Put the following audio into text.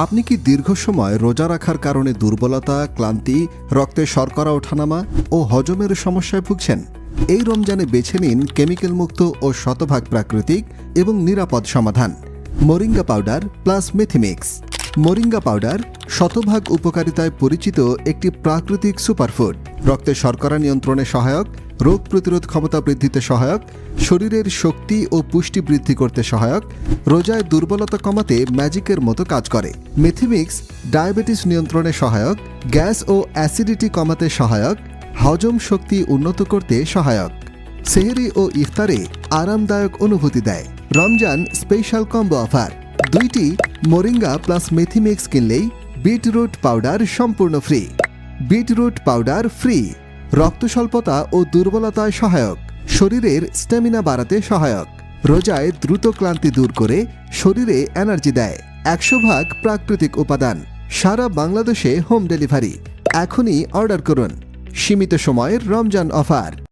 আপনি কি দীর্ঘ সময় রোজা রাখার কারণে দুর্বলতা, ক্লান্তি, রক্তে শর্করা ওঠানামা ও হজমের সমস্যায় ভুগছেন? এই রমজানে বেছে নিন কেমিক্যাল মুক্ত ও শতভাগ প্রাকৃতিক এবং নিরাপদ সমাধান মোরিঙ্গা পাউডার প্লাস মেথিমিক্স। মোরিঙ্গা পাউডার শতভাগ উপকারিতায় পরিচিত একটি প্রাকৃতিক সুপারফুড। রক্তে শর্করা নিয়ন্ত্রণে সহায়ক, রোগ প্রতিরোধ ক্ষমতা বৃদ্ধিতে সহায়ক, শরীরের শক্তি ও পুষ্টি বৃদ্ধি করতে সহায়ক, রোজায় দুর্বলতা কমাতে ম্যাজিকের মতো কাজ করে। মেথিমিক্স ডায়াবেটিস নিয়ন্ত্রণে সহায়ক, গ্যাস ও অ্যাসিডিটি কমাতে সহায়ক, হজম শক্তি উন্নত করতে সহায়ক, সেহরি ও ইফতারে আরামদায়ক অনুভূতি দেয়। রমজান স্পেশাল কম্বো অফার, 2টি মোরিঙ্গা প্লাস মেথিমিক্স কিনলেই বিটরুট পাউডার সম্পূর্ণ ফ্রি। বিটরুট পাউডার ফ্রি, রক্ত স্বল্পতা ও দুর্বলতায় সহায়ক, শরীরের স্ট্যামিনা বাড়াতে সহায়ক, রোজায় দ্রুত ক্লান্তি দূর করে শরীরে এনার্জি দেয়। 100% প্রাকৃতিক উপাদান, সারা বাংলাদেশে হোম ডেলিভারি। এখনই অর্ডার করুন। সীমিত সময়ের রমজান অফার।